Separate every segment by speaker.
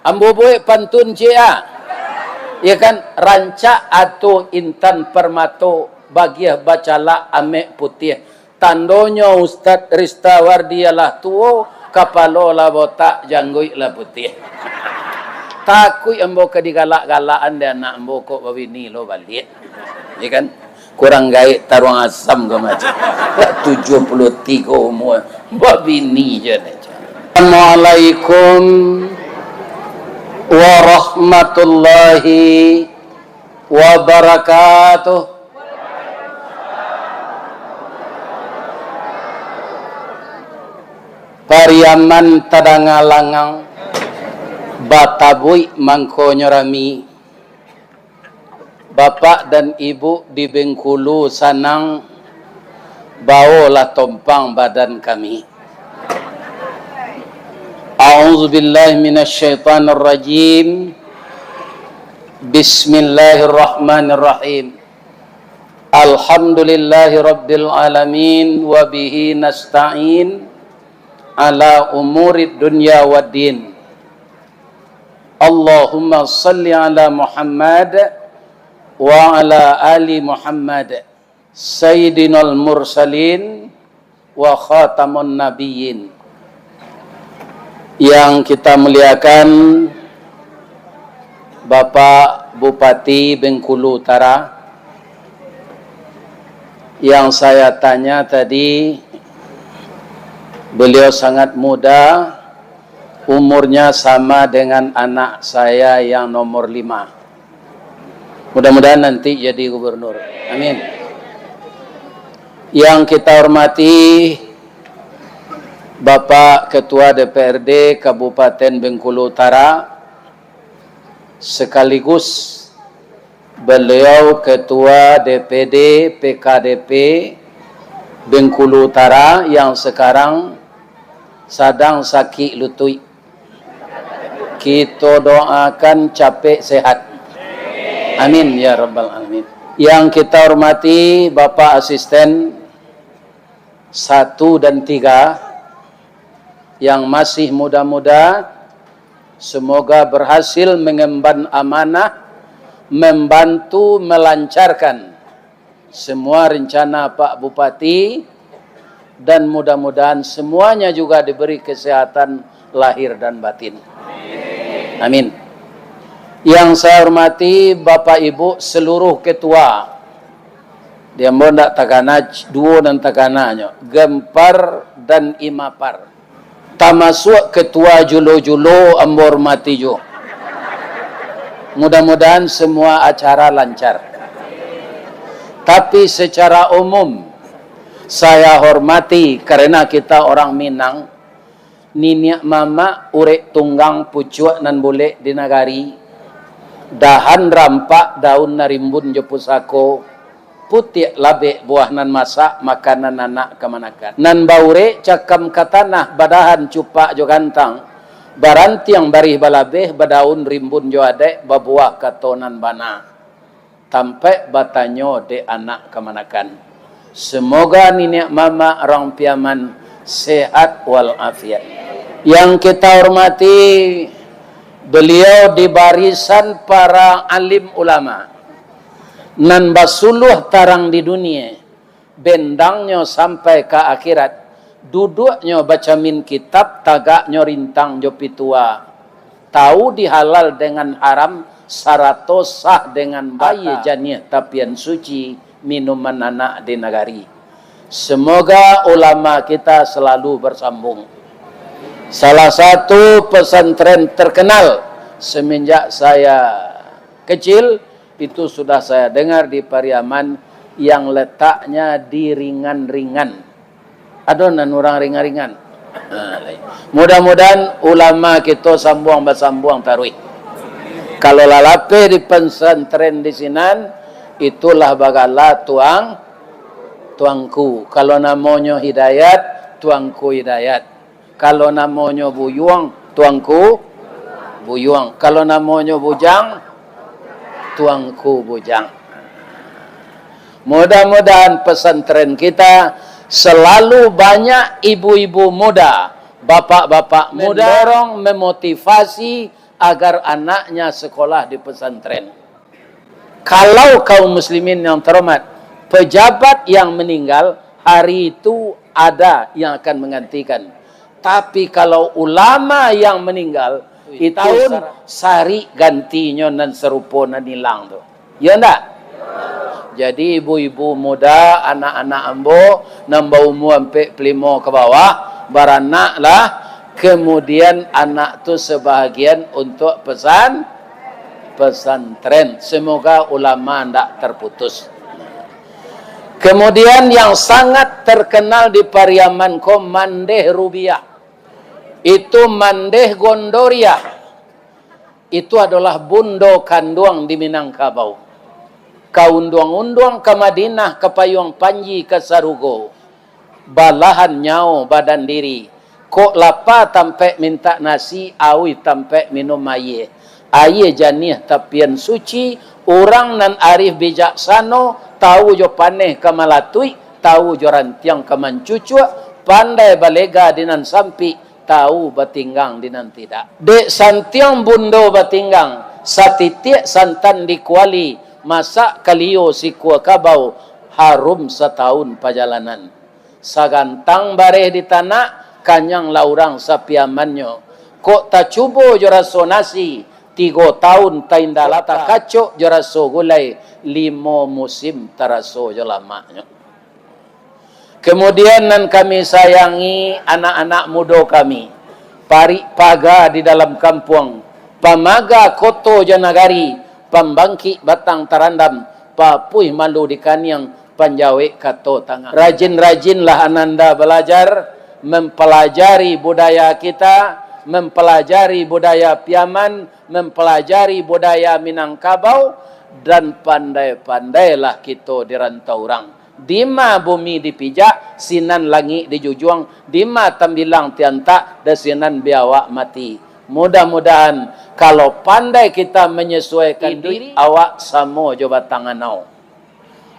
Speaker 1: Ambo boy pantun cia. Ya kan, rancak atau intan permato bagiah bacala ame putih. Tandonyo Ustad Rista Wardialah tuo kapalo la botak janggui la putih. Takui ambo kedigalak-galaan dia anak ambo kok bawini lo balik. Ya kan? Kurang gaik taruang asam ke macam. 73 umur. Bawini je. Assalamualaikum warahmatullahi wabarakatuh. Pariaman tadangalangang batabui mangko nyorami. Bapak dan ibu di Bengkulu sanang bawalah tompang badan kami. A'udzubillahi minasyaitonirrajim. Bismillahirrahmanirrahim. Alhamdulillahi rabbil alamin wa bihi nasta'in ala umurid dunya waddin. Allahumma salli ala Muhammad wa ala ali Muhammad sayyidinal mursalin wa khatamun nabiyyin. Yang kita muliakan Bapak Bupati Bengkulu Utara, yang saya tanya tadi, beliau sangat muda, umurnya sama dengan anak saya yang nomor 5. Mudah-mudahan nanti jadi gubernur. Amin. Yang kita hormati Bapak Ketua DPRD Kabupaten Bengkulu Utara, sekaligus beliau Ketua DPD PKDP Bengkulu Utara yang sekarang sedang sakit lutut. Kita doakan capek sehat. Amin ya rabbal alamin. Yang kita hormati Bapak Asisten 1 dan 3 yang masih muda-muda, semoga berhasil mengemban amanah, membantu melancarkan semua rencana Pak Bupati, dan mudah-mudahan semuanya juga diberi kesehatan lahir dan batin. Amin. Yang saya hormati Bapak Ibu seluruh ketua, dia mau ndak takanaj duo dan takananya, Gempar dan Imapar, termasuk ketua julo-julo ambo hormati jo. Mudah-mudahan semua acara lancar. Tapi secara umum saya hormati karena kita orang Minang, niniak mama urek tunggang pucuk nan boleh di nagari, dahan rampak daun narimbun jo pusako, putih labek buah nan masak makanan anak kemanakan. Nan baure cakam katanah badahan cupak jo gantang, baranti yang barih balabeh badaun rimbun jo adek babuah katonan bana, tampai batanyo de anak kemanakan. Semoga nenek mama orang piaman sehat walafiat. Yang kita hormati beliau di barisan para alim ulama, nan basuluh tarang di dunia, bendangnya sampai ke akhirat, duduknya baca min kitab, tagaknya rintang jopi tua, tahu dihalal dengan haram, sarato sah dengan bayi janiah tapian suci, minuman anak di negari. Semoga ulama kita selalu bersambung. Salah satu pesantren terkenal semenjak saya kecil, itu sudah saya dengar di Pariaman, yang letaknya di ringan-ringan. Adonan orang ringan-ringan. Mudah-mudahan ulama kita sambung taruih. Kalau lalape di pesantren di sinan, itulah bagala tuangku. Kalau namanya Hidayat, tuangku Hidayat. Kalau namanya Buyuang, tuangku Buyuang. Kalau namanya Bujang, tuangku Bujang. Mudah-mudahan pesantren kita selalu banyak ibu-ibu muda, bapak-bapak muda, mendorong, memotivasi agar anaknya sekolah di pesantren. Kalau kaum muslimin yang terhormat, pejabat yang meninggal, hari itu ada yang akan menggantikan. Tapi kalau ulama yang meninggal, itu tahun sari gantinya nan serupa nan hilang tu. Ya enggak? Jadi ibu-ibu muda, anak-anak ambo, nambah umur sampai 5 ke bawah, beranak lah. Kemudian anak tu sebahagian untuk pesantren. Semoga ulama tidak terputus. Kemudian yang sangat terkenal di Pariaman ko Mandeh Rubiah. Itu Mandeh Gondoria. Itu adalah bundo kanduang di Minangkabau. Kaunduang-unduang ke Madinah, ke Payung Panji, ke Sarugo. Balahan nyau badan diri. Kok lapa tampe minta nasi, awi tampe minum air. Air janih tapian suci, orang nan arif bijaksano, tahu jo paneh ke malatui, tahu jo rantiang ke mancucuk, pandai balega dinan sampi, tahu batinggang dinan tidak. Dek santiang bundo batinggang, satitik santan dikuali, masak kalio si kuah kabau, harum setahun perjalanan. Sagantang bareh di tanah, kanyang laurang sapiamannya. Kok tak cubo jeraso nasi, 3 tahun taindala tak kacok jeraso gulai, 5 musim taraso jelamaknya. Kemudian nan kami sayangi anak-anak muda kami, pari paga di dalam kampung, pamaga koto janagari, pembangki batang tarandam, papuih malu di kaniang, panjawe kato tangan. Rajin-rajinlah ananda belajar, mempelajari budaya kita, mempelajari budaya Piaman, mempelajari budaya Minangkabau, dan pandai-pandailah kita di rantau orang. Dima bumi dipijak, sinan langit dijujuang, dima tambilang tiantak, dan sinan biawak mati. Mudah-mudahan kalau pandai kita menyesuaikan diri, awak samo jo batangan nau.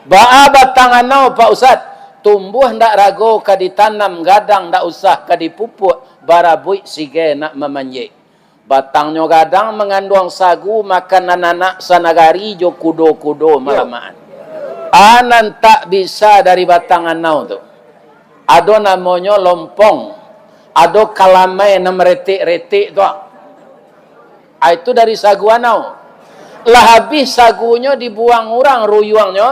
Speaker 1: Ba'a batangan nau Pak Ustaz, tumbuh ndak rago ka ditanam, gadang ndak usah ka dipupuk, barabui sige nak memanjik. Batangnya gadang mengandung sagu, makan anak-anak sanagari jo kudo-kudo malamaan. Anan tak bisa dari batangan nau tu. Ado namanya lompong, ado kalamai na meretik-retik tu. Itu dari sagu anau. Lah habis sagunya dibuang orang ruyuangnya.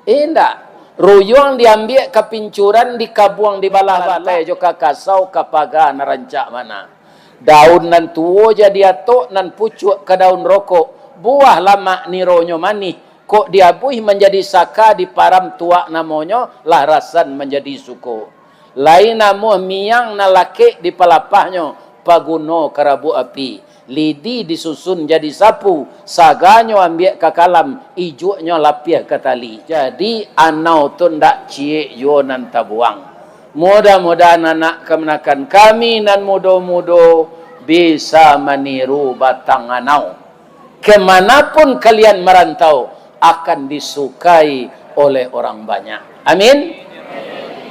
Speaker 1: Indah. Ruyuang diambil ke pincuran, dikabuang di balah-balah juga kasau kapaga narancak mana. Daun nan tuo jadi atok nan pucuk ke daun rokok. Buah lama nironyo manih. Kok diabuih menjadi saka di param tua namanya, lah rasan menjadi suko. Lain namuh miang na laki di pelapahnya, paguno karabu api. Lidi disusun jadi sapu, saganyo ambil ke kalam, ijuknya lapiah ke tali. Jadi anau tu ndak cie yo nan tabuang. Mudah-mudahan anak kemenakan kami nan mudo-mudo bisa meniru batang anau. Kemanapun kalian merantau, akan disukai oleh orang banyak. Amin.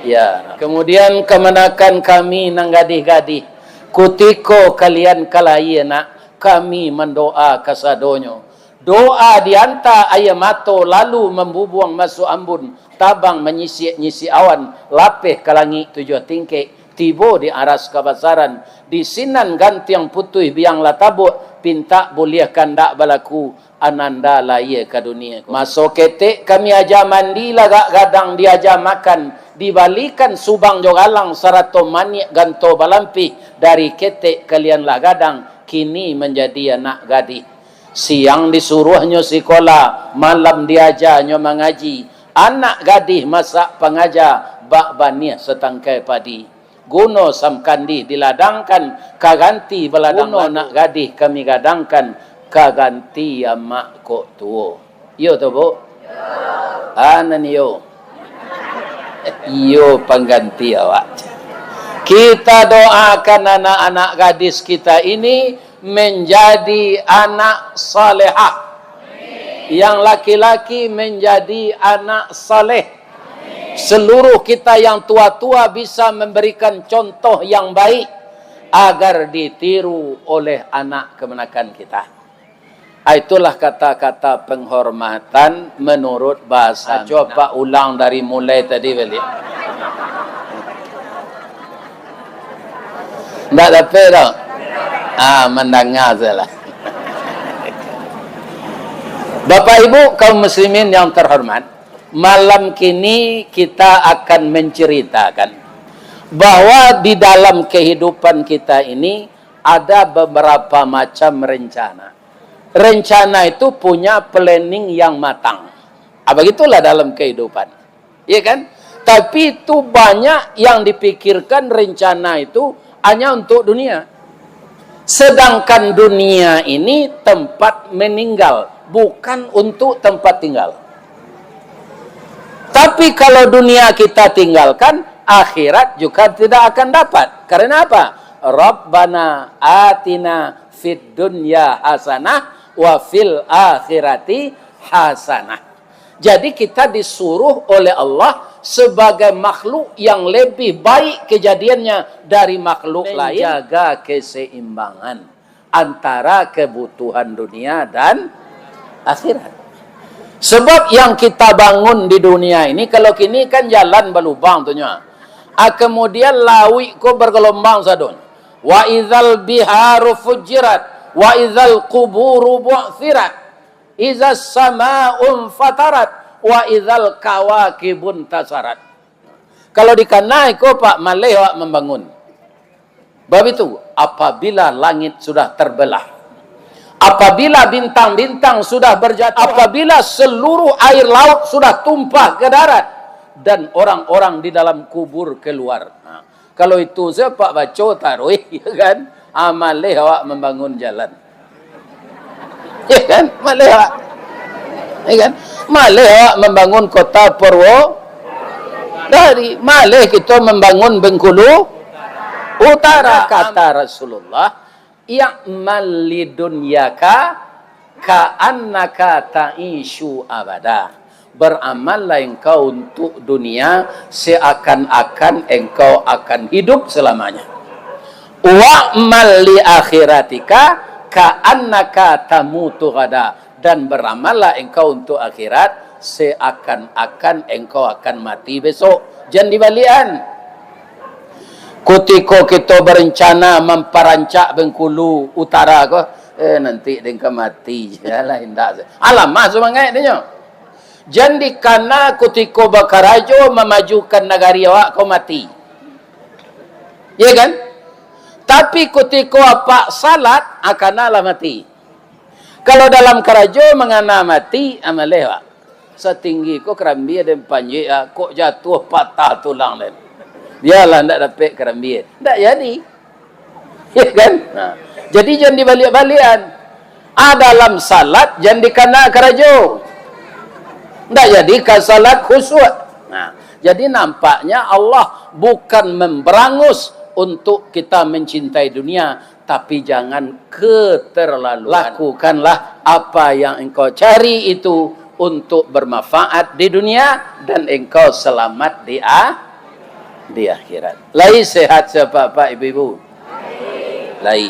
Speaker 1: Ya. Kemudian kemenakan kami nang gadih-gadih, kutiko kalian kalayena, kami mendoa kasadonyo. Doa dianta ayamato lalu membubuang masuk ambun, tabang menyisi-nyisi awan, lapeh ke langit 7 tingkik, tibo di aras kabasaran, di sinan gantiang putih biang latabuk, pinta boleh kandak balaku, ananda laya ke dunia. Masuk ketek kami aja mandi lagak gadang diaja makan, dibalikan subang jogalang sarato manik ganto balampi, dari ketek kalian lah gadang, kini menjadi anak gadis. Siang disuruhnya sekolah, malam diajarnya mengaji. Anak gadis masak pengajar, bak banih setangkai padi. Guno samkandi diladangkan, kaganti beladang anak gadis kami gadangkan, kaganti amak kok tuo. Yo tu bu? Anan yo. Yo pengganti awak. Kita doakan anak-anak gadis kita ini menjadi anak salehah. Yang laki-laki menjadi anak saleh. Seluruh kita yang tua-tua bisa memberikan contoh yang baik. agar ditiru oleh anak kemenakan kita. Itulah kata-kata penghormatan menurut bahasa. Coba ulang dari mulai tadi balik. Tak dapat tak? Mendengar salah. Bapak Ibu kaum muslimin yang terhormat, malam kini kita akan menceritakan bahwa di dalam kehidupan kita ini ada beberapa macam rencana. Rencana itu punya planning yang matang. Begitulah dalam kehidupan. Iya kan? Tapi itu banyak yang dipikirkan rencana itu hanya untuk dunia. Sedangkan dunia ini tempat meninggal, bukan untuk tempat tinggal. Tapi kalau dunia kita tinggalkan, akhirat juga tidak akan dapat. Karena apa? Rabbana atina fid dunya hasanah wa fil akhirati hasanah. Jadi kita disuruh oleh Allah sebagai makhluk yang lebih baik kejadiannya dari makhluk lain, jaga keseimbangan antara kebutuhan dunia dan akhirat. Sebab yang kita bangun di dunia ini, kalau kini kan jalan berlubang tuhnya. Kemudian lawi ko bergelombang sadun. Wa idzal biharu fujirat, wa idzal quburu bu'thirat, idzas samaa'un fatarat, wa idzal kawakibun tasarat. Kalau dikanai ko Pak Malay wak membangun. Bab itu apabila langit sudah terbelah, apabila bintang-bintang sudah berjatuh, apabila seluruh air laut sudah tumpah ke darat dan orang-orang di dalam kubur keluar. Kalau itu saya Pak baca taruh, ya kan? Malay wak membangun jalan. Ya kan? Malay wak. Ya kan? Malay membangun kota Purwo dari Malay kita membangun Bengkulu Utara. Kata Rasulullah, ya'mal lidunyaka ka'annaka ta'ishu abada. Beramallah engkau untuk dunia seakan-akan engkau akan hidup selamanya. Wa'mal li akhiratika ka'annaka tamutu ghada. Dan beramallah engkau untuk akhirat seakan-akan engkau akan mati besok. Jangan dibalikan. Ketika kita berencana memperancak Bengkulu Utara ko, nanti engkau mati. Yalah hendak. Alamak semangat dia. Jangan dikana ketika bakarajo memajukan negari awak kau mati. Ya kan? Tapi ketika apa salat akanalah mati. Kalau dalam kerajo mengana mati amalewa setinggi ko kerambi ada panjang kok jatuh patah tulang lain. Biarlah ndak dapat kerambi. Ndak jadi. Ya kan? Nah, jadi jangan dibalik-balikan. Dalam salat jangan dikana kerajo. Ndak jadi ke salat khusyuk. Nah, jadi nampaknya Allah bukan memberangus untuk kita mencintai dunia, tapi jangan keterlaluan. Lakukanlah apa yang engkau cari itu untuk bermanfaat di dunia dan engkau selamat di akhirat. Lai sehat siapa Pak Ibu-ibu? Lai.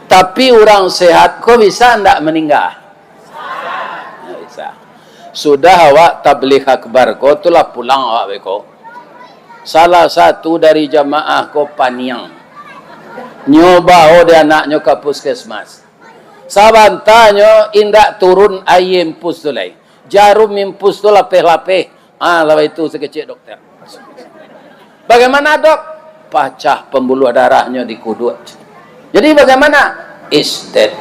Speaker 1: Tapi orang sehat kok bisa ndak meninggal? Nggak bisa. Sudah awak tabligh akbar kau itulah pulang awak beko. Salah satu dari jamaah kau paniang nyoba dia anaknya ke puskesmas. Sabantanya indak turun ayam impus tu lai. Jarum impus tu lapeh-lapeh. Lawa itu sekecil dokter. Bagaimana dok? Pecah pembuluh darahnya di kudut. Jadi bagaimana? Is dead.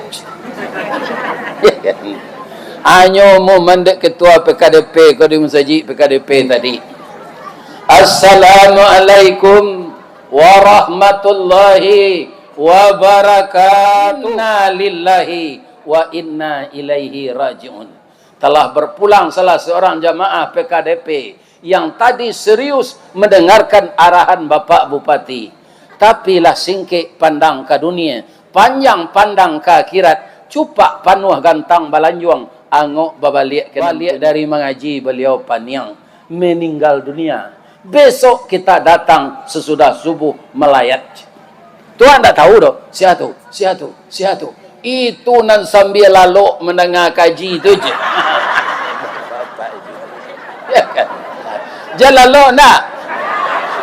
Speaker 1: Hanya mau mendek ketua PKDP kau di Musajid PKDP tadi. Assalamualaikum warahmatullahi wabarakatuh. Inna lillahi wa inna ilaihi raji'un. Telah berpulang salah seorang jamaah PKDP yang tadi serius mendengarkan arahan Bapak Bupati. Tapi lah singkik pandang ke dunia, panjang pandang ke akhirat, cupak panuh gantang balanjuang, angok babalik dari mengaji beliau paniang meninggal dunia. Besok kita datang sesudah subuh melayat. Tuan tak tahu dah. Siatu. Itu nan sambil lalu mendengar kaji tu je. Ya kan? Dia lalu nak.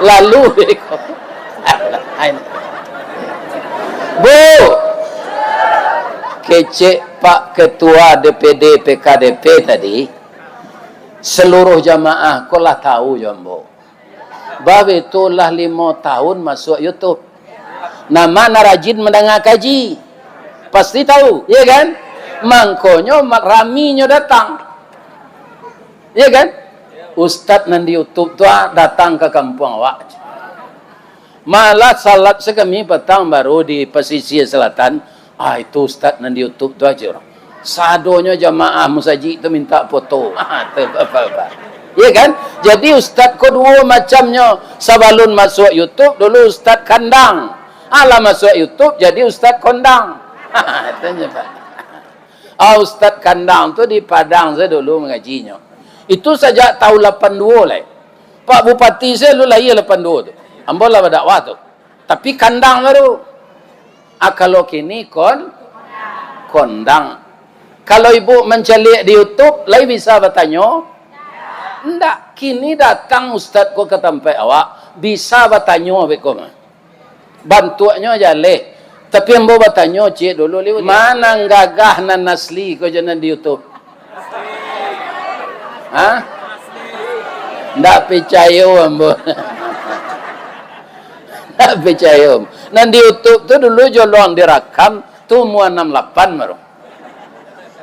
Speaker 1: Lalu. Bu. Kecek Pak Ketua DPD PKDP tadi. Seluruh jamaah kau lah tahu jambo. Bab itulah 5 tahun masuk YouTube. Nama rajin mendengar kaji. Pasti tahu, ya kan? Mangkonyo raminya datang. Ya kan? Ustaz nan di YouTube tu datang ke kampung awak. Malah salat sekami petang baru di pesisir selatan. Itu Ustaz nan di YouTube tu aja orang. Sadonya jamaah musaji tu minta foto. Apa-apa. Ya kan? Jadi Ustaz kedua macamnya. Sebelum masuk YouTube dulu Ustaz kandang. Ala masuk YouTube jadi Ustaz kondang. Tanya Pak. Ustaz kandang tu di Padang saya dulu mengajinya. Itu sejak tahun 82 lah. Pak Bupati saya dulu lahir 82 tu. Ambolah berdakwah tu. Tapi kandang baru. Kalau kini kondang. Kalau ibu mencari di YouTube, lagi bisa bertanya? Enggak. Kini datang Ustaz ko ke tempat awak, bisa bertanya bekom. Bantuannya aja leh. Tapi yang bawa bertanya cik dulu lihat. Mana gagah nan asli ko jangan di YouTube? Hah? Enggak percaya ambo. Enggak percaya. Nan di YouTube tu dulu jolong direkam tu umur 68 baru.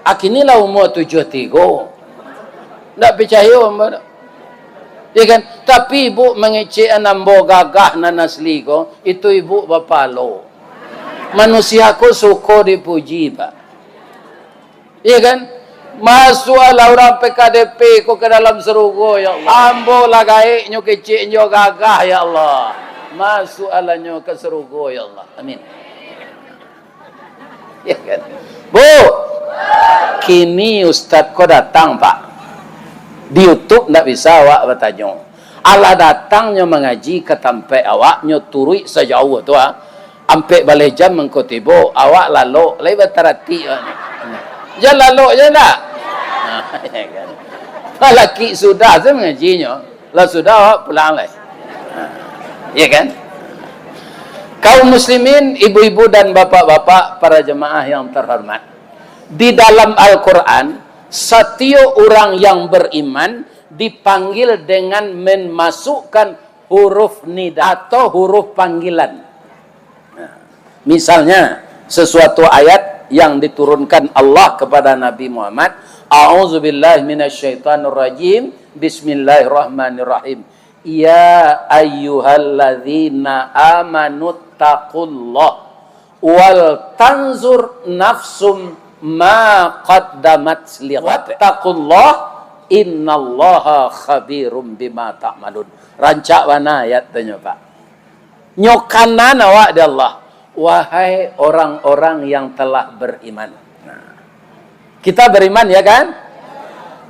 Speaker 1: Akinilah umur 73. Enggak percaya ambo. Ya kan? Tapi ibu mengecek nambo gagah nan asli ko, itu ibu bapa lo. Manusia ko suko dipuji, Pak. Ya kan? Masuklah orang PKDP ko ke dalam serugo, ya Allah. Ambo lagai nyo kecek nyo gagah, ya Allah. Masuklah nyo ke serugo, ya Allah. Amin. Ya kan? Bu, kini Ustaz ko datang, Pak. Di YouTube tak bisa awak bertanya. Allah datangnya mengaji ke tempat awak, nyo turui sejauh tu ampe balai jam mengkotibo awak lalu lai berterati. Jangan lalu je nak. Ya kan. Laki sudah saya mengajinya. Lah sudah awak pulang lai. Ya kan? Kaum muslimin, ibu-ibu dan bapak-bapak, para jemaah yang terhormat. Di dalam Al-Quran, setiap orang yang beriman dipanggil dengan memasukkan huruf nida atau huruf panggilan. Misalnya, sesuatu ayat yang diturunkan Allah kepada Nabi Muhammad, A'udzubillahi minasyaitonirrajim, Bismillahirrahmanirrahim. Ya ayyuhalladzina amanuttaqullah wal tanzur nafsum ma qaddamat lighad. Wattaqullah innallaha khabirum bima ta'malun. Rancak mana ayat tanya Pak? Nyokanan awak di Allah. Wahai orang-orang yang telah beriman. Kita beriman ya kan?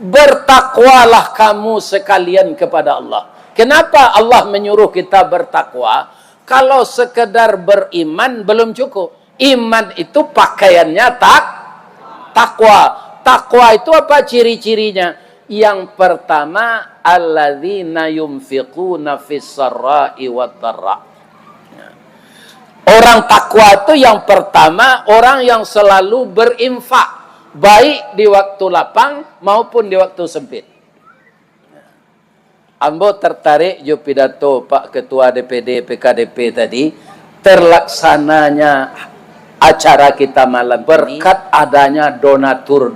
Speaker 1: Bertakwalah kamu sekalian kepada Allah. Kenapa Allah menyuruh kita bertakwa? Kalau sekedar beriman belum cukup. Iman itu pakaiannya takwa. Takwa itu apa ciri-cirinya? Yang pertama, alladzina yunfiquna fis-sarra'i wad-dharra. Orang takwa itu yang pertama, orang yang selalu berinfak, baik di waktu lapang maupun di waktu sempit. Ambo tertarik jo pidato Pak Ketua DPD PKDP tadi, terlaksananya acara kita malam berkat adanya donatur.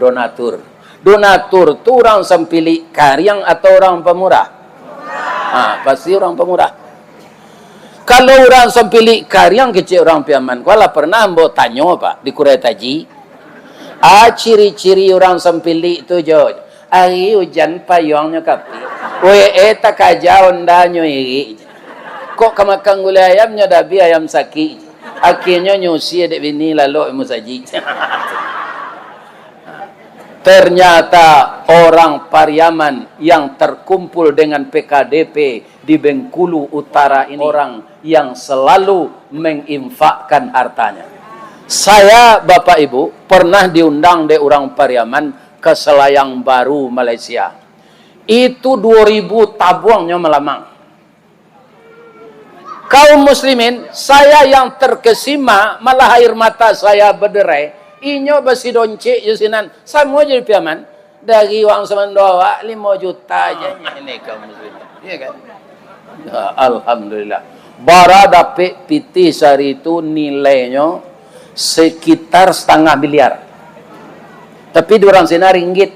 Speaker 1: Donatur itu orang sempili karyang atau orang pemurah? Pasti orang pemurah. Kalau orang sempili karyang kecil orang piaman, kalau pernah ambo tanya Pak di Kurai Taji, ciri-ciri orang sempili itu jo, hari hujan payungnya kapi, tak kaja ondanya iri, kok kemakan gulai ayamnya dabi ayam saki, akhirnya nyusi adik bini lalu emu saji. Ternyata orang Pariaman yang terkumpul dengan PKDP di Bengkulu Utara ini orang yang selalu menginfakkan hartanya. Saya, Bapak Ibu, pernah diundang di orang Pariaman ke Selayang Baru, Malaysia. Itu 2000 tabuangnya melamang. Kaum muslimin, saya yang terkesima, malah air mata saya berderai. Inyo besi doncik jusinan, semua jadi piaman. Dari wang semendoa 5 juta aja ini kaum muslimin. Iya kan? Ya, alhamdulillah. Bara dapet piti sehari itu nilainya sekitar 0,5 miliar. Tapi diorang sini ringgit.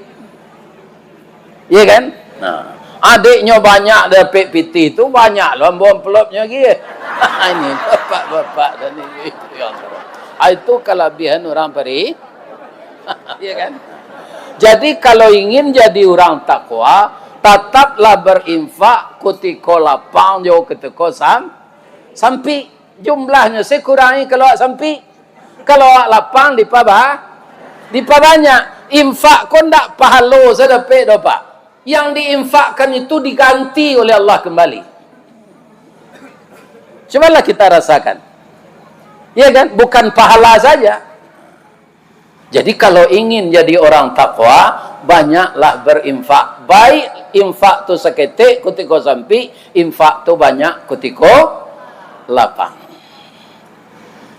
Speaker 1: Iya kan? Nah, adiknya banyak dapet piti itu banyak loh envelopnya gitu. Ini bapak-bapak dan ibu yang itu kelebihan orang peri. Iya kan? Jadi kalau ingin jadi orang takwa, tetaplah berinfak ketika lapang jauh ketika sampai jumlahnya sekurangi kalau sampai kalau lapang di banyak infak kau ndak pahala sedepek doa pak. Yang diinfakkan itu diganti oleh Allah kembali. Cobalah kita rasakan. Ya kan? Bukan pahala saja. Jadi kalau ingin jadi orang takwa, banyaklah berinfak. Baik infak tu seketik ketika sampai, infak tu banyak ketika lapang.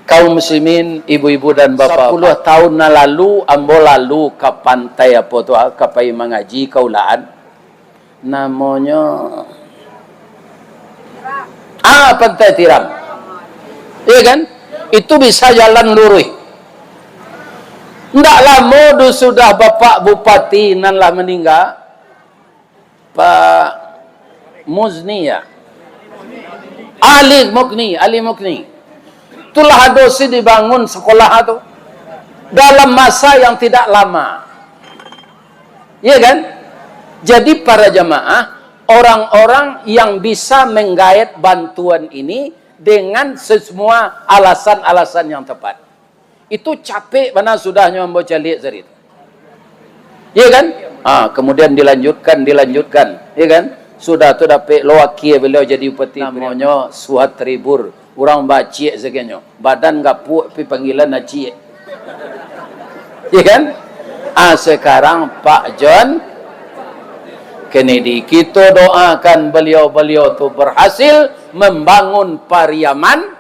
Speaker 1: Kaum muslimin, ibu-ibu dan bapak, 10 tahun lalu, ambo lalu ke pantai apa tu, ke pai mengaji kaulaan. Namanya Pantai Tiram. Iya kan? Itu bisa jalan lurus. Ndak lama sudah Bapak Bupati nanlah meninggal. Pak Muzni ya. Ali Mukni. Itulah dosi dibangun sekolah itu dalam masa yang tidak lama. Iya kan? Jadi para jamaah, orang-orang yang bisa menggait bantuan ini dengan semua alasan-alasan yang tepat. Itu capek mana sudahnya membaca lihat dari itu. Iya kan? Kemudian dilanjutkan. Iya kan? Sudah tu dapat lawaki beliau jadi upati. Namanya Suhat Tribur. Orang bacik sekiannya. Badan gapuk tapi panggilan nacik. Iya kan? Sekarang Pak John Kennedy. Kita doakan beliau-beliau tu berhasil membangun Pariaman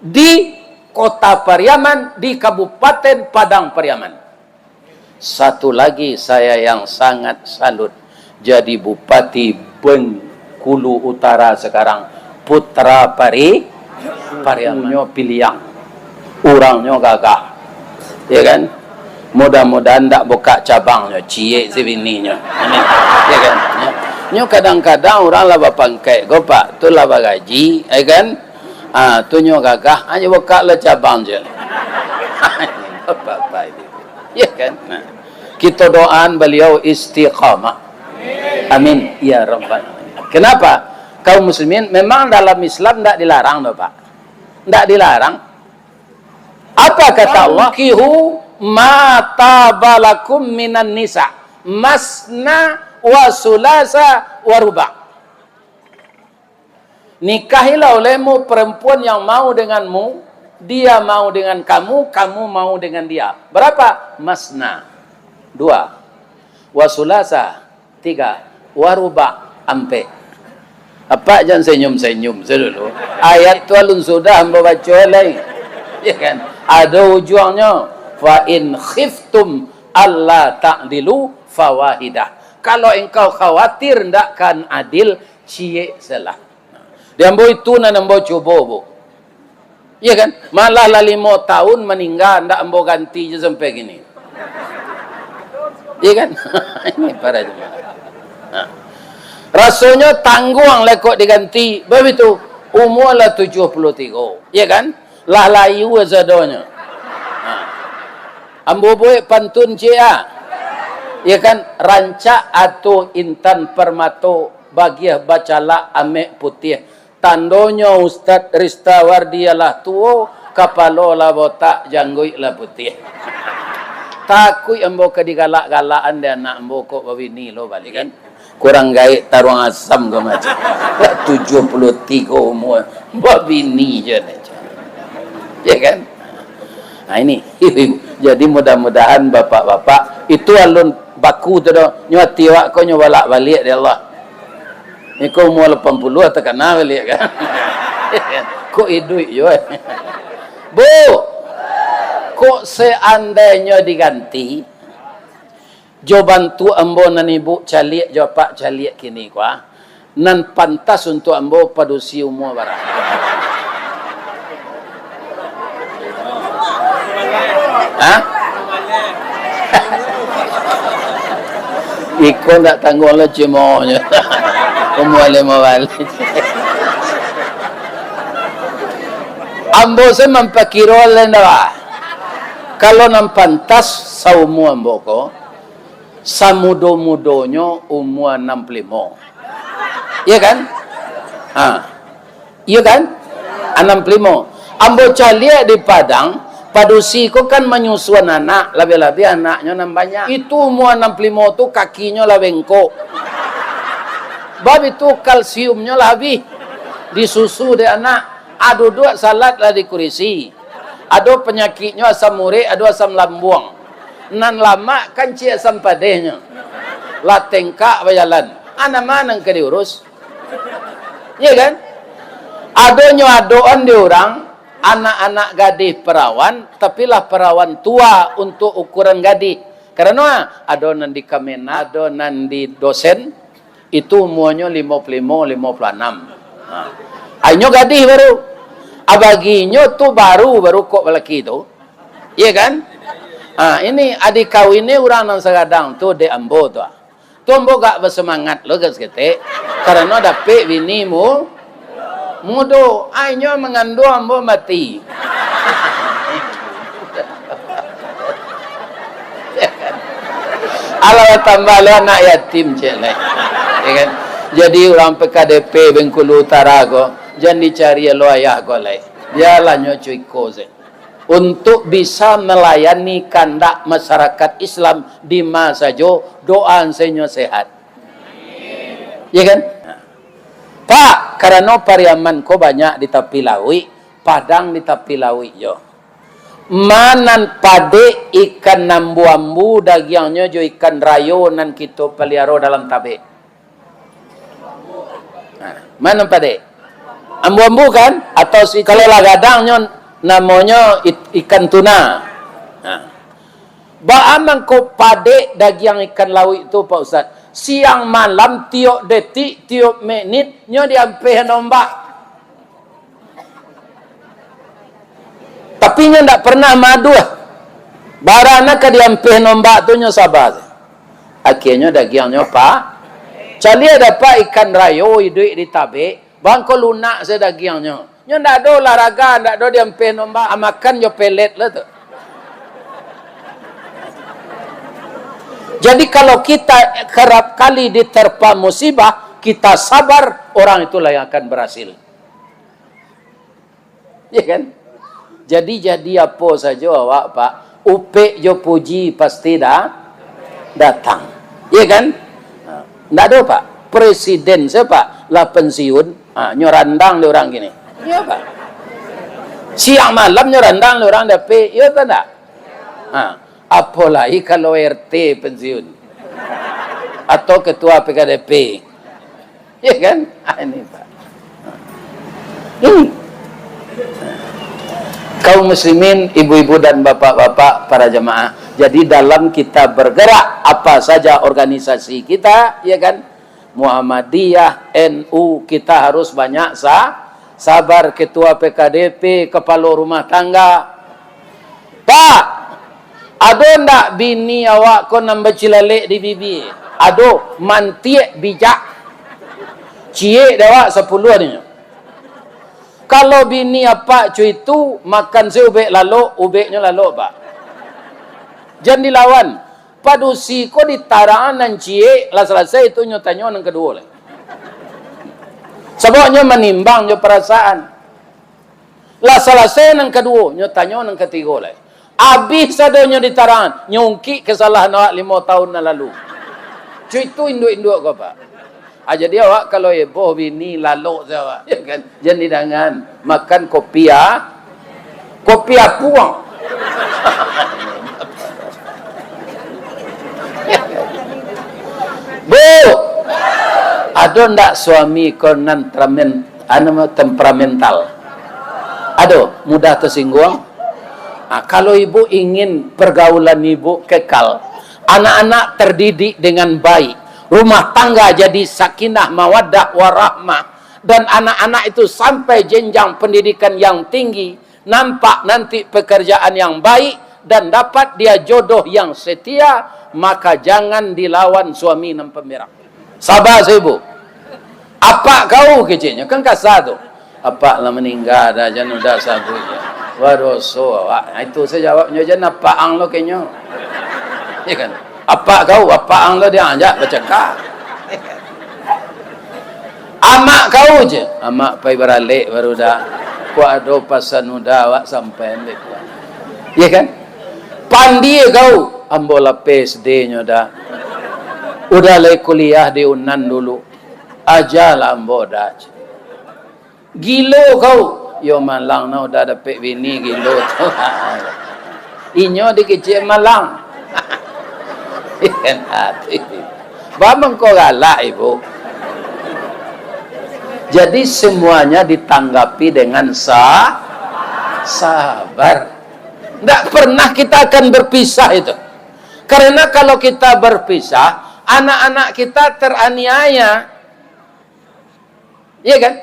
Speaker 1: di kota Pariaman, di Kabupaten Padang Pariaman. Satu lagi saya yang sangat salut, jadi Bupati Bengkulu Utara sekarang, Putra Pariaman. Piliang, orangnya gagah, ya kan? Mudah-mudahan tak buka cabangnya, cie sebininya. Ya kan? Nyo kadang-kadang orang lah bapangkai, go pak, tu lah bagaji, ya kan? Tu nyo gagah, hanya buka lah cabang je. Apa ini? Ya kan? Nah, kita doaan beliau istiqamah. Amin. Ya Rabbal Alamin. Kenapa? Kaum muslimin memang dalam Islam tidak dilarang, Pak. Tidak dilarang. Apa kata Allah? Kihu mata balakum minan nisa masna wa sulasa wa ruba. Nikahilah olehmu perempuan yang mau denganmu, dia mau dengan kamu, kamu mau dengan dia. Berapa? Masna 2, wa sulasa 3, wa ruba 4. Apa jangan senyum-senyum dulu. Ayat tu alun sudah hamba baca lagi. Ya kan? Ada ujungnya. Fa in khiftum alla ta'dilu fawahidah. Kalau engkau khawatir ndak kan adil, cie salah. Dia ambo itu na ambo coba bu. Iya kan? Malah lah 5 tahun meninggal ndak ambo ganti je sampai gini. Iya kan? Ini para jemaah. Rasanya tanggung lekok diganti. Begitu. Umur lah 73. Iya kan? Lah layu zadonya. Ambo boy pantun cia. Ya kan? Rancak atau intan permato bagiah bacalah ame putih. Tandonya Ustaz Ristawardialah tuo kapalo lah botak janggui lah putih. takut ambo ke digalak-galakan dia anak ambo kok bini lo balik kan. Kurang gaik taruang asam ke macam. 73 umur bini je ni. Ya kan? Nah ini. Jadi mudah-mudahan bapak-bapak itu alun baku tu dah. Nyo tiwak ko nyo balak balik dia Allah. Ni ko umur 80 atau kena balik kan. Kok idui yo. Bu. Kok seandainya diganti jo bantu ambo nan ibu caliak jo pak caliak kini kwa nan pantas untuk ambo padusi umur barang. Hah? Iko nak tanggung lah cemohnya. Umur 5 balik. Ambo se mampakiro len dah. Kalau nan pantas sa umur ambo ko samudo-mudonyo umur 65. Iya kan? Iya kan? 65. Ambo calia di Padang, padusi ko kan menyusuan anak, lebih-lebih anaknya nan banyak. Itu umur 65 tu kakinya lah bengkok. Bab itu kalsiumnya lah habis. Disusu de anak, adu dua salat lah di kurisi. Ada penyakitnya asam urat, ada asam lambung. Nan lama kan cia asam padehnya. La tengkak berjalan. Ana mana ke diurus? Ya kan? Adanya adoan di orang, anak-anak gadis perawan, tapi lah perawan tua untuk ukuran gadis. Karena ada nan di Kamena, ada nan di dosen, itu umurnya 55, 56. Ayo gadis baru. Abaginyo tu baru kok lelaki tu. Iya kan? Ini adik kawinnya orang nang segadang tu de ambo tu. Tu ambo gak bersemangat lo guys kete. Karena dapet bini mudo. Ayo mengandung ambo mati. Ala tambah lo anak yatim celek. Ya kan? Jadi orang PKDP Bengkulu Utara ko jangan dicari lo ayah golek. Dia lanyo cuy koze. Untuk bisa melayani kandak masyarakat Islam di masa jo doa senyo sehat. Ya kan? Pak, karena pariaman ko banyak di tepi lawi, Padang di tepi lawi jo. Manan pade ikan nambu-ambu dagingnya jo ikan rayo nan kita pelihara dalam tabe. Mana pade? Ambu-ambu kan? Atau si kalau lagadangnya namanya ikan tuna. Baaman ko pade daging ikan laut itu Pak Ustaz. Siang malam tiap detik, tiap menit nyo diampe nombak. Tapi nyo ndak pernah madu. Barana ka diampe nombak tu nyo sabar. Akhirnya dagingnya Pak. Cali dapat ikan rayo hidup di tabe. Bangko lunak sedagingnya. Nyo ndak ada olahraga, ndak ada diampe nombak, makan yo pelet lah tu. Jadi kalau kita kerap kali diterpa musibah, kita sabar, orang itulah yang akan berhasil. Ya kan? Jadi apa saja awak Pak, upek jo puji pasti datang. Ya kan? Ndak ada Pak. Presiden siapa? Lah pensiun. Nyorandang dia orang gini. Ya Pak. Siang malam nyorandang dia orang dapat. Ya tak? Apalagi kalau RT pensiun. Atau ketua PKDP. Ya kan? Ini Pak. Ini. Kaum muslimin, ibu-ibu dan bapak-bapak, para jemaah. Jadi dalam kita bergerak, apa saja organisasi kita, ya kan? Muhammadiyah, NU, kita harus banyak sabar. Ketua PKDP, kepala rumah tangga. Pak, ada ndak bini awak kau nambah cilalek di bibi? Ada, mantiek bijak. Cie dawak 10 adanya. Kalau bini apa cuy itu makan seubek lalu, ubeknya lalu Pak. Jangan dilawan. Padusi ko ditaraan nan cie lah selesai itu nyotanya yang kedua lah. Sebabnya menimbang jo perasaan. Lah selesai yang kedua nyotanya yang ketiga lah. Habis sadonyo ditarangan. Nyungki kesalahan awak 5 tahun yang lalu. Cuy itu induk-induk kau pak. Jadi awak kalau ibu bini lalu awak. Ya kan? Jadi jangan makan kopi puang. Bu, ada ndak suami kau temperamental? Ada, mudah tersinggung. Nah, kalau ibu ingin pergaulan ibu kekal, anak-anak terdidik dengan baik, rumah tangga jadi sakinah, mawaddah, warahmah, dan anak-anak itu sampai jenjang pendidikan yang tinggi, nampak nanti pekerjaan yang baik, dan dapat dia jodoh yang setia, maka jangan dilawan suami nan pemerang. Sabar ibu. Apa kau kecilnya? Kan kasar tu. Apa lah meninggal dah, jangan udah sabut. Waduh, so awak. Itu saya jawabnya je, apa ang lo kayaknya. Ya kan? Apa kau? Apa ang lo dia ajak bercakap. Amak kau je. Amak pai beralik baru dah. Kuat ada pasan udah awak sampai ambil. Ya kan? Pandi kau. Ambo lapis D-nya dah. Udah lagi kuliah di Unan dulu. Ajalah ambo dah. Gilo kau. Yo malang na udah dapat bini gilo tu. Inyo di kecil malang. Bamang kau galak ibu. Jadi semuanya ditanggapi dengan sabar. Tidak pernah kita akan berpisah itu. Karena kalau kita berpisah, anak-anak kita teraniaya. Iya kan?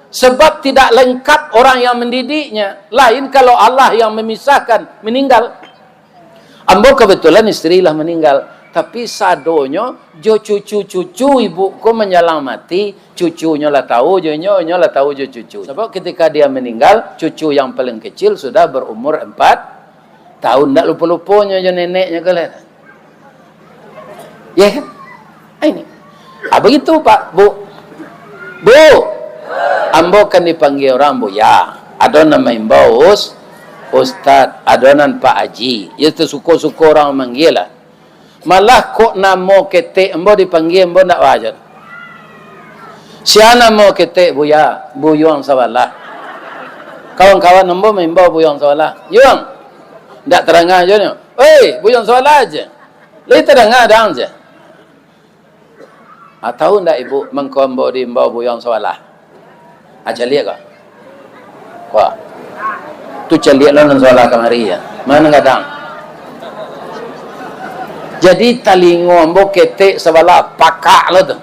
Speaker 1: Sebab tidak lengkap orang yang mendidiknya. Lain kalau Allah yang memisahkan, meninggal. Ambo kebetulan istrilah meninggal. Tapi sadonyo, jo cucu-cucu ibuku menyalang mati, cucunya lah tahu, jonyo lah tahu jo cucu. Sebab ketika dia meninggal, cucu yang paling kecil sudah berumur 4 tahun. Tak lupa-lupanya jo neneknya kalian. Ya kan? Ini. Begitu Pak, Bu. Bu. Ambo kan dipanggil orang bu ya. Ada nama imbau Ustaz, adonan Pak Haji. Itu suko-suko orang manggil lah. Malah kok nama ketek ambo dipanggil ambo nak wajar. Siapa nama ketek buya, buyong sawalah. Kawan-kawan ambo membau buyong sawalah. Yung, tak terangah aja ni. Buyong sawalah aja. Lagi terangah dah aja. Tahu tak ibu mengkombo di imbau buyong sawalah? Lihat kau. Wah. Tu celiak lah nan soalah kamari ya. Mana kadang. Jadi talingo ambo ketek sebala pakak lah tu.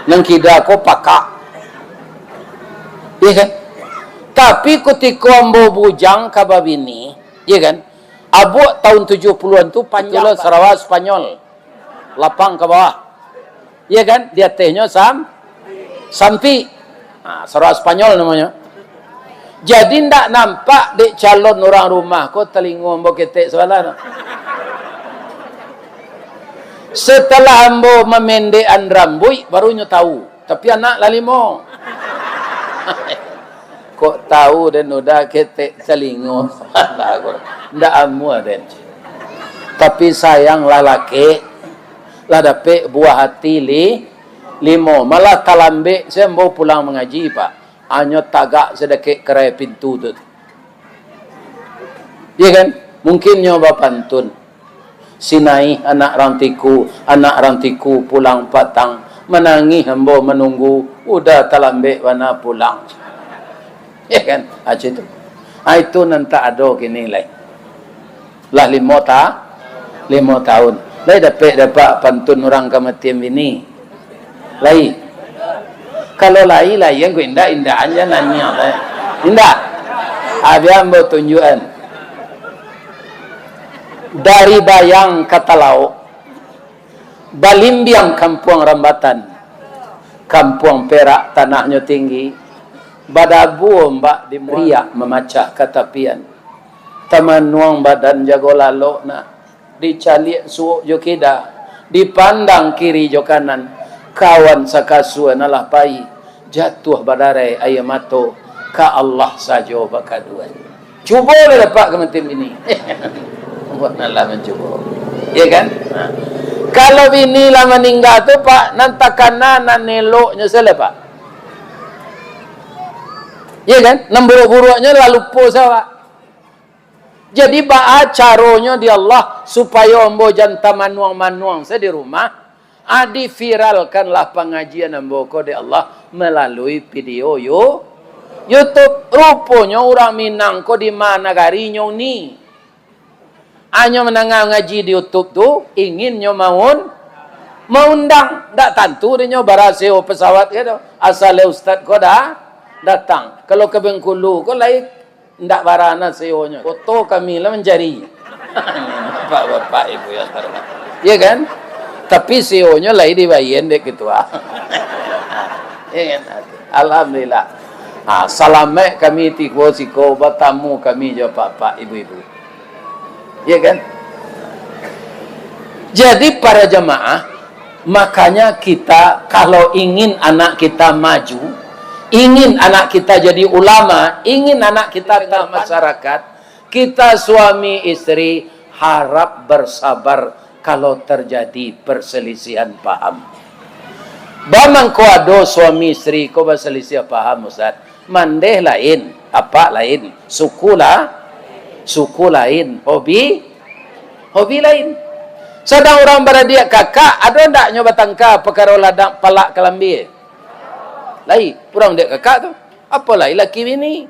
Speaker 1: Nang kida ko pakak. Iya kan? Tapi ketika ambo bujang kababini, iya kan? Abu tahun 70-an tu panjang Sarawak Spanyol. Lapang ke bawah. Iya kan? Dia tehnya sampi. Sarawak Spanyol namanya. Jadi ndak nampak dek calon orang rumah ko telingo ambo ketek sebelah. Setelah ambo memendekan rambut barunya tahu. Tapi anak lalimo. Kok tahu dan udah ketek telingo salah ko. Ndak amu den. Tapi sayang lalaki lah dapat buah hati limo. Malah talambe saya mau pulang mengaji Pak. Hanya tagak sedikit kerai pintu tu. Ya kan? Mungkin nyoba pantun. Sinai anak rantiku pulang patang. Menangi hamba menunggu. Udah talambe wana pulang. Ya kan? Aja itu. Itu nanti ada kini lah. Lah 5 tahun. Lah dapat pantun orang kematian ini. Lai. Kalau lai yang ku indah aja nanya lah. Indah. Ada ambo tunjukan. Dari Bayang Katalau, Balimbiang Kampung Rambatan, Kampung Perak tanahnya tinggi, Badabu mbak di Riak memacah katapian, Taman Nuang badan jago lalo nak, dicalik suuk jo kida, dipandang kiri jo kanan, kawan sakasua nalah pai, jatuh badare ayamato, ka Allah sajo bakaduan. Cuba boleh dapat kementim ini. Buatlah mencoba. Ya kan? Kalau bini lah meninggal tu pak, nantakana nan eloknya salah pak. Ya kan? Nan buruk-buruknya lalu po sawa. Jadi ba'a caronya di Allah supaya ombo janta manuang-manuang saya di rumah, diviralkanlah pengajian ombo ko di Allah melalui video YouTube. Rupanya orang Minang ko di mana garinya ni. Hanya menengah ngaji di YouTube tu, inginnya mengundang. Tak tentu dia baraseo pesawat gitu. Asal ustaz ko dah datang. Kalau ke Bengkulu ko lain, tak barana seonya. Foto kami lah mencari. Bapak-bapak ibu yang terhormat. Ya kan? Tapi seonya lain dibayar dek ketua. Ya kan? Alhamdulillah. Salamek kami tiko siko batamu kami jo bapak ibu-ibu. Ya kan? Jadi para jemaah, makanya kita kalau ingin anak kita maju, ingin anak kita jadi ulama, ingin anak kita ke masyarakat, kita suami istri harap bersabar kalau terjadi perselisihan paham. Bamang ko ado suami istri ko berselisih paham Ustaz. Mandeh lain, apa lain, suku lain, hobi lain. Sedang orang beradik kakak, ada ndak nyoba tangka perkara ladang palak kelambi? Lain, orang dek kakak tu. Apa lain laki bini?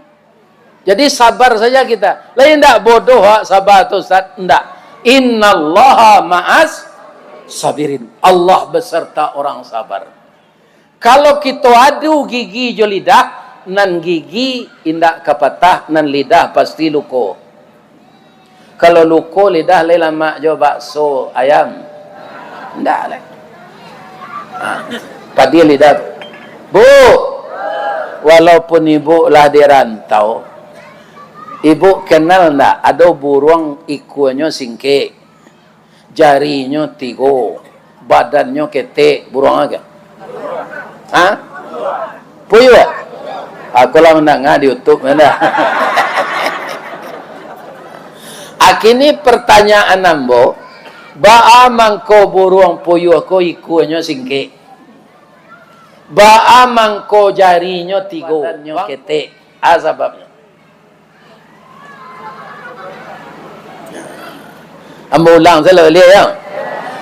Speaker 1: Jadi sabar saja kita. Lain ndak bodoh sabar tu Ustaz, ndak. Innallaha ma'as sabirin. Allah beserta orang sabar. Kalau kita adu gigi jo lidah, nan gigi indak kapatah, nan lidah pasti luko. Kalau luko lidah le lama jo bakso ayam. Ndak le. Padi lidah. Bu. Walaupun ibu lah di rantau, ibu kenal ndak ada burung ikunya singke. Jarinya 3, badannya ketek, burung agak. Puyuh. Aku lah mendengar di YouTube mana. Akini pertanyaan ambo, ba'a mangko burung puyuh ko ikunya singke. Ba'a mangko jarinya 3, badannya ketek. Sebabnya. Ambo ulang saya lihat ya.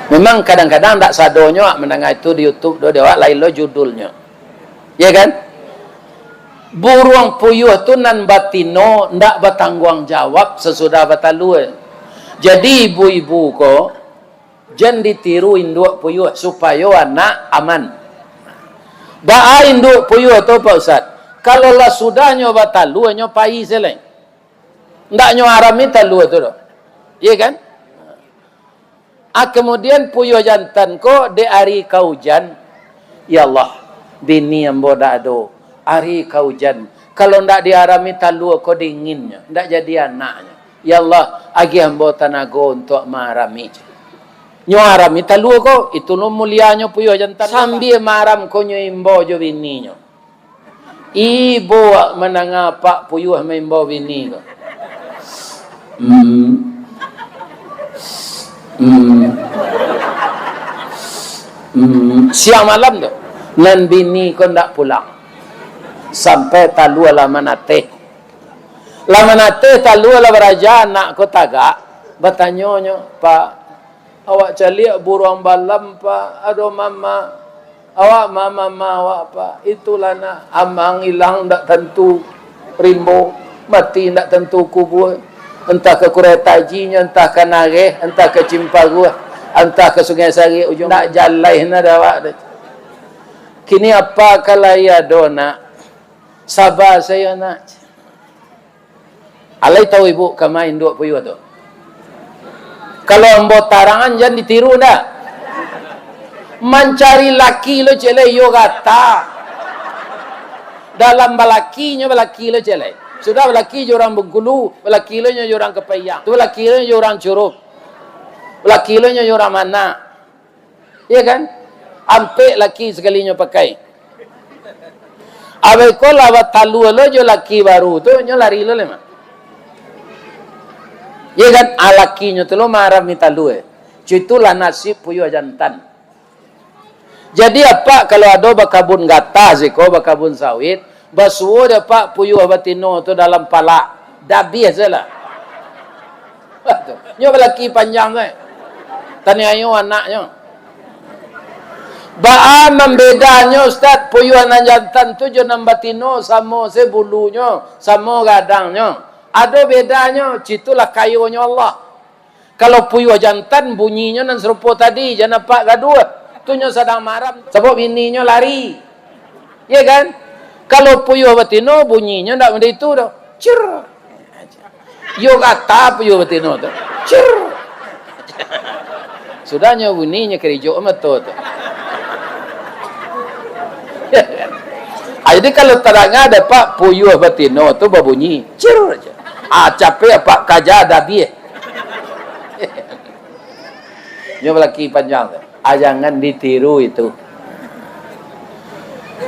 Speaker 1: Memang kadang-kadang tak sadonya mendengar itu di YouTube do dewa lain lo judulnya. Ya kan? Burung puyuh tu nan batino ndak bertanggung jawab sesudah batalu. Jadi ibu-ibu ko jangan ditiru induk puyuh supaya anak aman. Ba'a induk puyuh tu Pak Ustaz. Kalau lah sudahnya batalu nyo pai seleng. Ndak nyo arami talu tu do. Ya kan? Kemudian puyuh jantan ko de hari kaujan. Ya Allah, bini yang boda ado. Hari kaujan. Kalau ndak diarami talu ko dinginnya, ndak jadi anaknya. Ya Allah, agi ambo tanago untuk marami. Nyo arami talu ko, itu no mulianya puyuh jantan. Sambil maram ko nyo imbo jo bini nyo. Ibu menangapa puyuh membo bini ko. Siang malam tu nan bini ko ndak pulang sampai talu la manate talu la beraja anak ko tagak bertanyonyo Pak awak caliak burung balam Pak aduh mama awak mama awak Pak itulah nak amang hilang ndak tentu rimbo mati ndak tentu kubur entah ke Kuretajinya, entah ke Nareh, entah ke Cimpagu, entah ke Sungai Sari, ujung nak jalai na dawak. Kini apa kalau ya dona? Sabar saya nak. Alai tahu ibu kemai induk puyuh tu. Kalau ambo tarangan jangan ditiru dah. Mencari laki lo celai yo kata. Dalam balakinya balaki lo celai. Sudah laki je orang Bengkulu, laki lo je orang Kepayang, tu laki lo je orang Curup, laki lo je orang mana, ya kan? Ampe laki sekalinya pakai. Abai ko lawat talu lo je laki baru tu, nyo lari lo lemah. Ya kan, alakinya tu lo marah minta lu itulah nasib puyuh jantan. Jadi apa kalau ada bakabun gata ziko bakabun sawit, basuo dia pak puyuh batino tu dalam pala, dabi ajalah. Nyo laki panjang tu. Tanya ayo anaknya. Baa membedanya Ustaz, puyuh anak jantan tu jonam batino sama se bulunya, sama gadangnya. Ada bedanya, citulah kayunya Allah. Kalau puyuh jantan bunyinya nan serupa tadi, jangan pak gaduh. Tunyo sedang marah, sebab bininya lari. Ya kan? Kalau puyuh batino bunyinya ndak benda itu dah. Cir. Yo kata puyuh batino tu. Cir. Sudahnya bunyinya kerijo amat tu. Jadi kalau terang ada pak puyuh batino tu berbunyi cir aja. Capek pak kaja dabi. Nyo laki panjang tu. Jangan ditiru itu.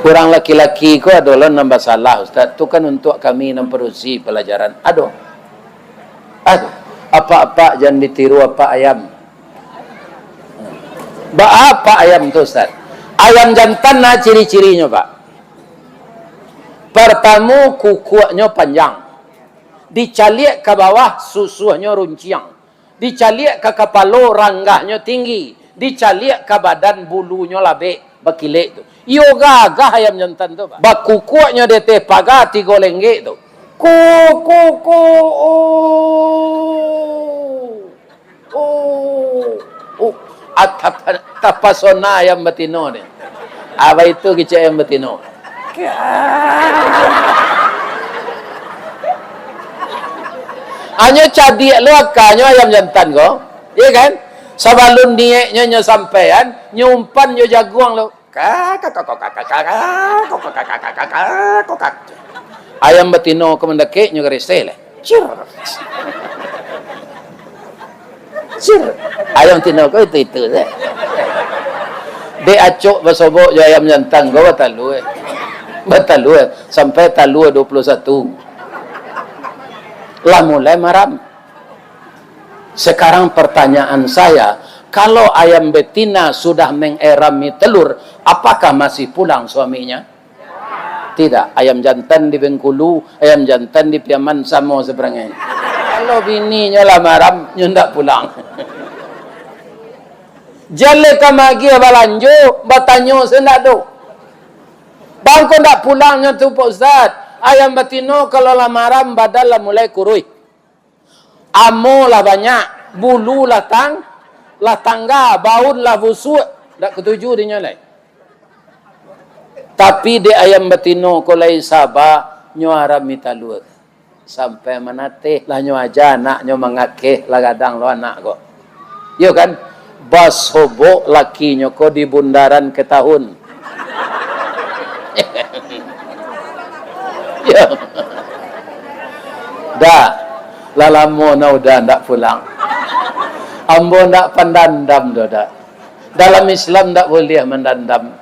Speaker 1: Kurang laki-laki ko adalah nambah salah Ustaz. Itu kan untuk kami memperusi pelajaran. Aduh. Apa-apa jangan ditiru apa ayam. Apa ayam tu Ustaz? Ayam jantan nah ciri-cirinya Pak. Pertama kukunya panjang. Dicaliak ke bawah susunya runciang. Dicaliak ke kepala ranggahnya tinggi. Dicaliak ke badan bulunya labek bakilek tu. Iyo gagah ayam jantan tu Pak. Bakukuknya dete paga 3 lenggek tu. Ku. Tapasona ayam betino ni. Apa itu kicau ayam betino? Hanya cadik lu akanya ayam jantan ko. Iya kan? Sabalun dieknya nyo sampean, nyumpan nyo jaguang lu. Ayam betino ke mendekik nyo geresel. Cir. Ayam betino ko itu. Dia acok basobok jo ayam jantan ko batalu. Batalu sampai talu 21. Lah mulai maram. Sekarang pertanyaan saya, kalau ayam betina sudah mengerami telur, apakah masih pulang suaminya? Tidak. Ayam jantan di Bengkulu, ayam jantan di Piaman sama seberangnya. Kalau bininya lah maram, ndak pulang. Jale kamagi balanjo, batanyo sendak do. Bangko ndak pulangnya tu Pak Ustaz. Ayam betino kalau lah maram badal lah mulai kurui. Amo lah banyak, bulu lah tangga, baun lah busuk, tak ketujuh dia nyalai. Tapi di ayam betino ko lai sabah nyo aram mitaluak. Sampai manate lah nyo aja anak nyo mangakeh lah gadang lo anak ko. Yo kan, bas hobok laki nyo ko di bundaran ke tahun. Yo. Dah. Lalamu na udah ndak pulang. Ambo ndak pandandam doda. Dalam Islam ndak boleh mendandam.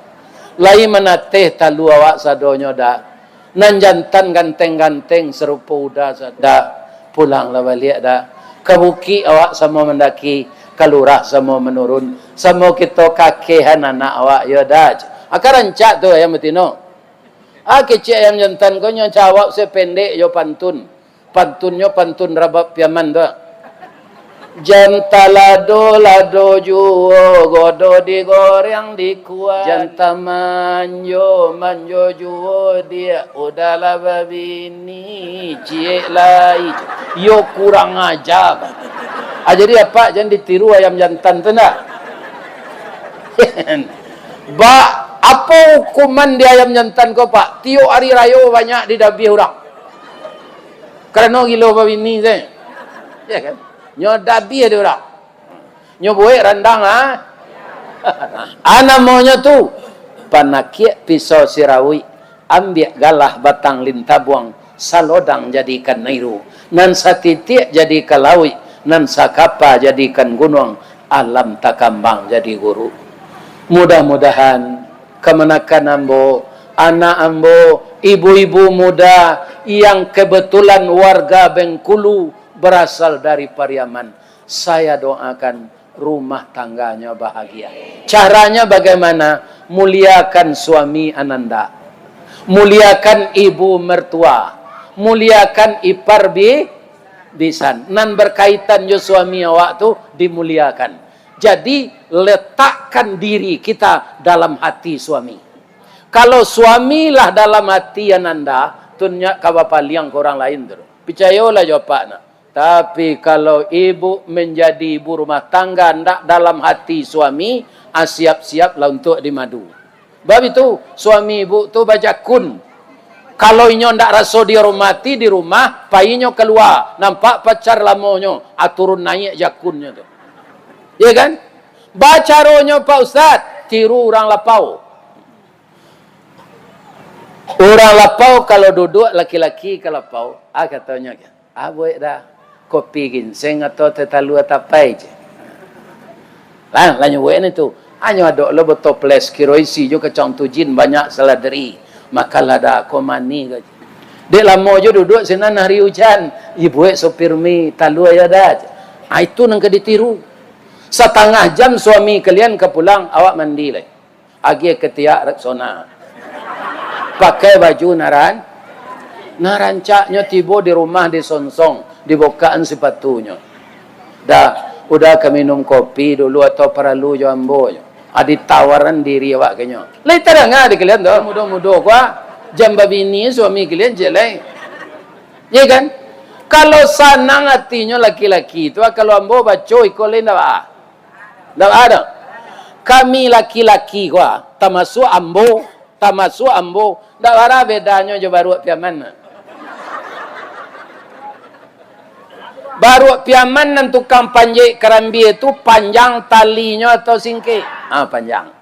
Speaker 1: Lai menateh talu awak sadonyo dak. Nan jantan ganteng-ganteng serupa udah dak pulang lah balik dak. Kebuki awak sama mendaki, kalurah sama menurun. Sama kita kakehan anak awak yo dak. Akaran cak tu ayam betino. Kecik ayam jantan ko nyo cawak sependek yo pantun. Pantunnya pantun rabab Piaman tu. Janta lado juo godo digoreng di kuah. Janta manjo juo dia udahlah babini cie lai. Yo kurang ajar. Jadi apa jangan ditiru ayam jantan tu nak. Apa hukuman di ayam jantan ko Pak? Tiok hari raya banyak didabi orang. Kerana gila babini saya. Ya kan? Nyo dabi ada orang. Nyo buik rendang Namanya tu panakiak pisau sirawi, ambil galah batang lintabuang, salodang jadikan nairu, nan satitik jadi kalawi, nan sakapa jadikan gunung, alam takambang jadi guru. Mudah-mudahan kemenakan ambo, anak ambo, ibu-ibu muda yang kebetulan warga Bengkulu berasal dari Pariaman. Saya doakan rumah tangganya bahagia. Caranya bagaimana? Muliakan suami Ananda, muliakan ibu mertua, muliakan ipar bisan. Nan berkaitan jo suami awak tu dimuliakan. Jadi letakkan diri kita dalam hati suami. Kalau suamilah dalam hati Ananda, tunyak kabapaliang ke orang lain tu. Percayalah jawab nak. Tapi kalau ibu menjadi ibu rumah tangga ndak dalam hati suami, siap-siap lah untuk dimadu. Sebab itu suami ibu tu baca kun. Kalau inyo ndak rasa dihormati di rumah, painyo keluar, nampak pacar lamonyo, aturun naik jakunnya tu. Ya kan? Baca ronyo Pak Ustaz, tiru orang lapau. Orang lapau kalau duduk laki-laki ke lapau, katanya kan, boleh dah kopi ginseng atau tetalu atau apa je. Lah nyuwen itu. Hanya ada lo toples kiroisi jo kecang tujin banyak seladri. Makalah dah komani gaji. Dek lama jo duduk sana hari hujan, ibu sopir mi talu ya dah. Itu nang ke ditiru. Setengah jam suami kalian ke pulang, awak mandi lah. Agi ketiak reksona. Pakai baju narancaknya tiba di rumah di sonsong, dibukaan sepatunya. Dah, udah ke minum kopi dulu atau perlu jambo. Adi tawaran diri awak kenya. Lai terang di kalian tu, mudah-mudah kuah. Jam babini suami kalian jelai. Ya kan? Kalau sanang hatinya laki-laki itu, kalau ambo baca ikut lain dah ada. Kami laki-laki kuah, termasuk ambo, dah ada bedanya je baru piaman. Baru piaman dan tukang panjai kerambi itu panjang talinya atau singke? Panjang.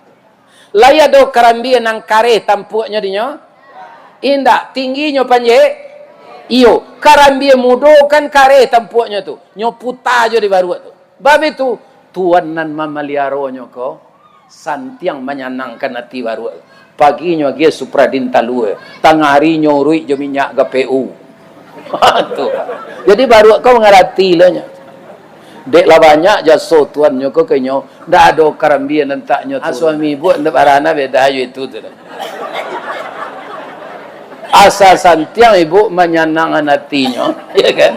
Speaker 1: Laya do kerambi nang kare tampuknya dinyo? Indak, tingginya panjai. Iyo, kerambi mudo kan kare tampuknya tu. Nyo puta aja di baru tu. Bab itu tuan nan mamaliaronyo ko santiang menyenangkan hati baru. Paginya dia supradin talu. Tengah harinya urui jo minyak GPU. Jadi baru kau mengerti lahnya. Dek lah banyak jaso tuannya kau kenyo. Dah ada kerambian entaknya. Suami ibu ndak arana beda ayo itu tu. Asal santiang ibu menyenangkan hatinya, ya kan?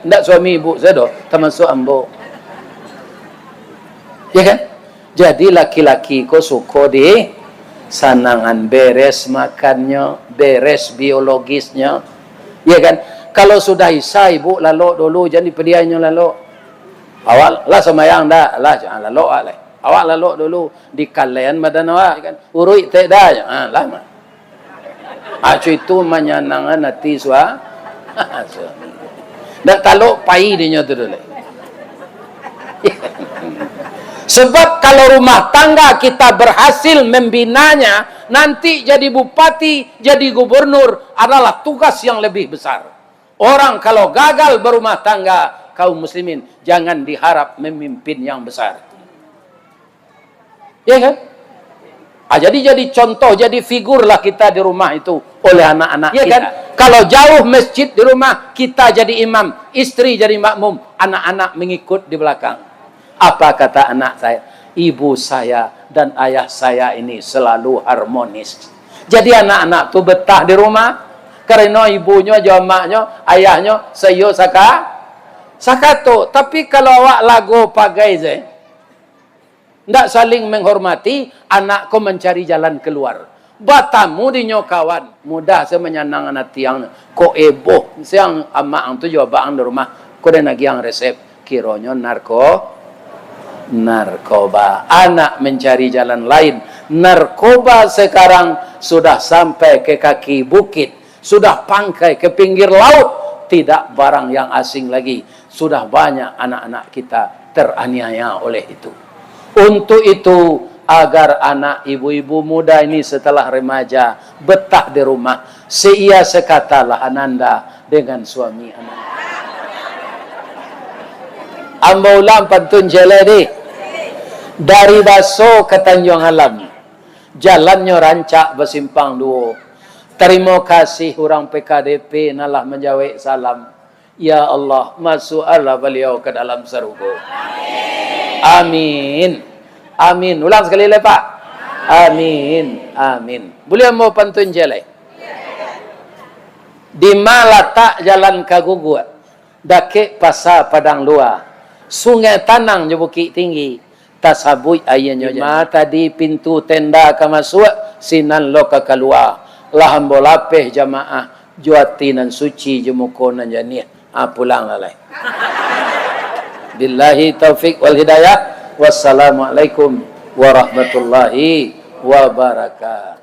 Speaker 1: Ndak suami ibu sedo, termasuk ambo. Ya kan? Jadi laki-laki kau suka di sanangan beres makannya, beres biologisnya. Ya kan? Kalau sudah isya ibu lalu dulu jadi pedianya lalu. Awak lah semayang dah, lah jangan lalu alai. Awak lalu dulu di kalian badan awak kan. Urui tak dah, lama. Acu itu menyenangkan hati suami. Dak taluk pai dia tu dulu. Sebab kalau rumah tangga kita berhasil membinanya, nanti jadi bupati, jadi gubernur adalah tugas yang lebih besar. Orang kalau gagal berumah tangga, kaum muslimin jangan diharap memimpin yang besar. Ya kan? Jadi contoh, jadi figurlah kita di rumah itu oleh anak-anak ya kita. Kan? Kalau jauh masjid di rumah, kita jadi imam, istri jadi makmum, anak-anak mengikut di belakang. Apa kata anak saya? Ibu saya dan ayah saya ini selalu harmonis. Jadi anak-anak tu betah di rumah karena ibunya, jamaknya, ayahnya sayo sakato. Tapi kalau awak lagu pagai je, ndak saling menghormati, anakku mencari jalan keluar. Batamu dinyo kawan, mudah saya menyenangkan hati yang ko eboh. Siang amak ang tu jawab ang di rumah, ko den lagi yang resep kironyo narkoba. Anak mencari jalan lain. Narkoba sekarang sudah sampai ke kaki bukit, sudah pangkai ke pinggir laut, tidak barang yang asing lagi. Sudah banyak anak-anak kita teraniaya oleh itu. Untuk itu, agar anak ibu-ibu muda ini setelah remaja betah di rumah, seia sekatalah Ananda dengan suami Ananda. Ambaulam pantun jeledi dari Baso ke Tanjung Alam, jalannya rancak bersimpang dua. Terima kasih orang PKDP nalah menjawab salam. Ya Allah, masuklah beliau ke dalam surga. Amin. Amin. Ulang sekali lagi, Pak. Amin. Amin. Boleh mau pantun jelek? Di malata jalan kaguguat. Dake pasar padang luar. Sungai tanang je bukit tinggi. Tasabui ayahnya jemaah tadi pintu tenda ke masuk. Sinan lo ke keluar. Lahan bolapeh jamaah. Juatinan suci jemukonan janiah. Pulang lalai. Billahi taufiq wal hidayah. Wassalamualaikum warahmatullahi wabarakatuh.